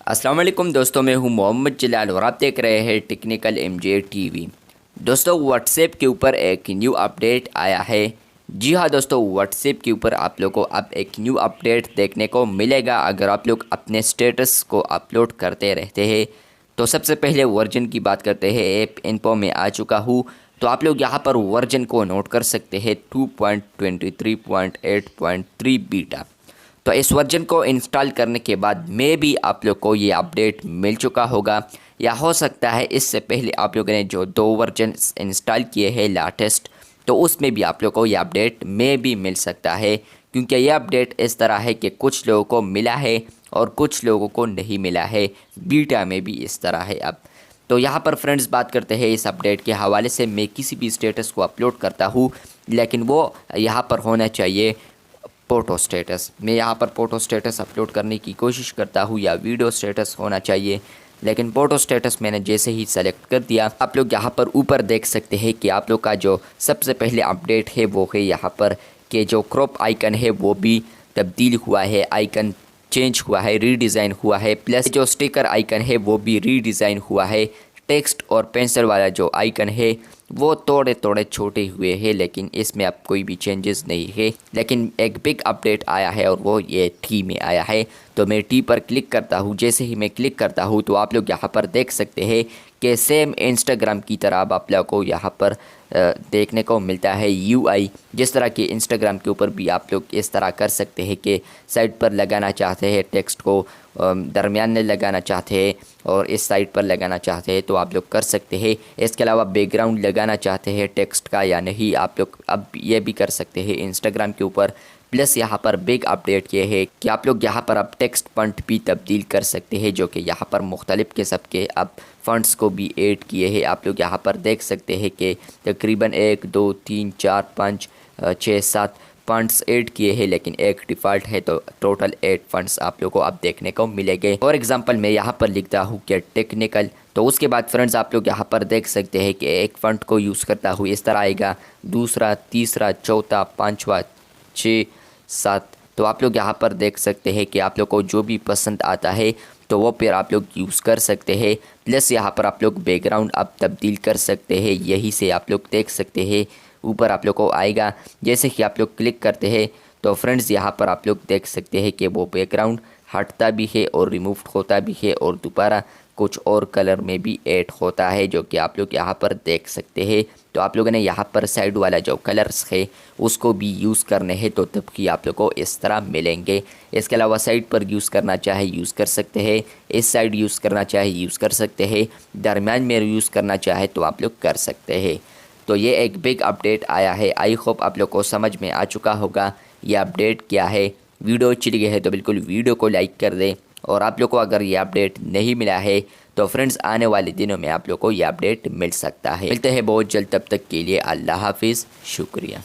अस्सलाम वालेकुम दोस्तों, मैं हूं मोहम्मद जलाल और आप देख रहे हैं टेक्निकल एमजे टीवी। दोस्तों, व्हाट्सएप के ऊपर एक न्यू अपडेट आया है। जी हाँ दोस्तों, व्हाट्सएप के ऊपर आप लोगों को अब एक न्यू अपडेट देखने को मिलेगा। अगर आप लोग अपने स्टेटस को अपलोड करते रहते हैं तो सबसे पहले वर्जन की बात करते हैं। ऐप इन्फो में आ चुका हूँ, तो आप लोग यहाँ पर वर्जन को नोट कर सकते हैं 2.23.8.3 बीटा। तो इस वर्जन को इंस्टॉल करने के बाद में भी आप लोग को ये अपडेट मिल चुका होगा, या हो सकता है इससे पहले आप लोगों ने जो 2 वर्जन इंस्टॉल किए हैं लेटेस्ट, तो उसमें भी आप लोग को ये अपडेट में भी मिल सकता है। क्योंकि ये अपडेट इस तरह है कि कुछ लोगों को मिला है और कुछ लोगों को नहीं मिला है। बीटा में भी इस तरह है अब। तो यहाँ पर फ्रेंड्स बात करते हैं इस अपडेट के हवाले से। मैं किसी भी स्टेटस को अपलोड करता हूँ, लेकिन वो यहाँ पर होना चाहिए फ़ोटो स्टेटस। मैं यहाँ पर फ़ोटो स्टेटस अपलोड करने की कोशिश करता हूँ, या वीडियो स्टेटस होना चाहिए, लेकिन फ़ोटो स्टेटस मैंने जैसे ही सेलेक्ट कर दिया, आप लोग यहाँ पर ऊपर देख सकते हैं कि आप लोग का जो सबसे पहले अपडेट है वो है यहाँ पर कि जो क्रॉप आइकन है वो भी तब्दील हुआ है, आइकन चेंज हुआ है, रीडिज़ाइन हुआ है। प्लस जो स्टिकर आइकन है वो भी रीडिज़ाइन हुआ है। टेक्स्ट और पेंसिल वाला जो आइकन है वो थोड़े थोड़े छोटे हुए हैं, लेकिन इसमें अब कोई भी चेंजेस नहीं है। लेकिन एक बिग अपडेट आया है और वो ये टी में आया है। तो मैं टी पर क्लिक करता हूँ। जैसे ही मैं क्लिक करता हूँ तो आप लोग यहाँ पर देख सकते हैं कि सेम इंस्टाग्राम की तरह अब आप लोग को यहाँ पर देखने को मिलता है यूआई। जिस तरह कि इंस्टाग्राम के ऊपर भी आप लोग इस तरह कर सकते हैं कि साइड पर लगाना चाहते हैं टेक्स्ट को, दरमियान में लगाना चाहते हैं और इस साइड पर लगाना चाहते हैं तो आप लोग कर सकते हैं। इसके अलावा बैकग्राउंड लगाना चाहते हैं टेक्स्ट का या नहीं, आप लोग अब ये भी कर सकते हैं इंस्टाग्राम के ऊपर। प्लस यहाँ पर बिग अपडेट ये है कि आप लोग यहाँ पर अब टेक्स्ट फॉन्ट भी तब्दील कर सकते हैं, जो कि यहाँ पर मुख्तलिफ किस्म के अब फॉन्ट्स को भी ऐड किए हैं। आप लोग यहाँ पर देख सकते हैं कि तकरीबन 1 2 3 4 5 6 7 फंड्स ऐड किए हैं, लेकिन एक डिफ़ॉल्ट है, तो टोटल 8 फंड्स आप लोगों को अब देखने को मिलेंगे। फॉर एग्जांपल मैं यहाँ पर लिखता हूँ कि टेक्निकल, तो उसके बाद फ्रेंड्स आप लोग यहाँ पर देख सकते हैं कि एक फंड को यूज़ करता हूँ इस तरह आएगा, दूसरा, तीसरा, चौथा, पाँचवा, 6, 7। तो आप लोग यहाँ पर देख सकते हैं कि आप लोग को जो भी पसंद आता है तो वो फिर आप लोग यूज़ कर सकते हैं। प्लस यहाँ पर आप लोग बैकग्राउंड अब तब्दील कर सकते हैं। यही से आप लोग देख सकते हैं ऊपर आप लोग को आएगा। जैसे कि आप लोग क्लिक करते हैं तो फ्रेंड्स यहाँ पर आप लोग देख सकते हैं कि वो बैकग्राउंड हटता भी है और रिमूव होता भी है और दोबारा कुछ और कलर में भी ऐड होता है, जो कि आप लोग यहाँ पर देख सकते हैं। तो आप लोगों ने यहाँ पर साइड वाला जो कलर्स है उसको भी यूज़ करने हैं, तो तब कि आप लोग को इस तरह मिलेंगे। इसके अलावा साइड पर यूज़ करना चाहे यूज़ कर सकते हैं, इस साइड यूज़ करना चाहे यूज़ कर सकते हैं, दरमियान में यूज़ करना चाहे तो आप लोग कर सकते हैं। तो ये एक बिग अपडेट आया है। आई होप आप लोग को समझ में आ चुका होगा ये अपडेट क्या है। वीडियो अच्छी लगी है तो बिल्कुल वीडियो को लाइक कर दें, और आप लोग को अगर ये अपडेट नहीं मिला है तो फ्रेंड्स आने वाले दिनों में आप लोग को ये अपडेट मिल सकता है। मिलते हैं बहुत जल्द, तब तक के लिए अल्लाह हाफिज़, शुक्रिया।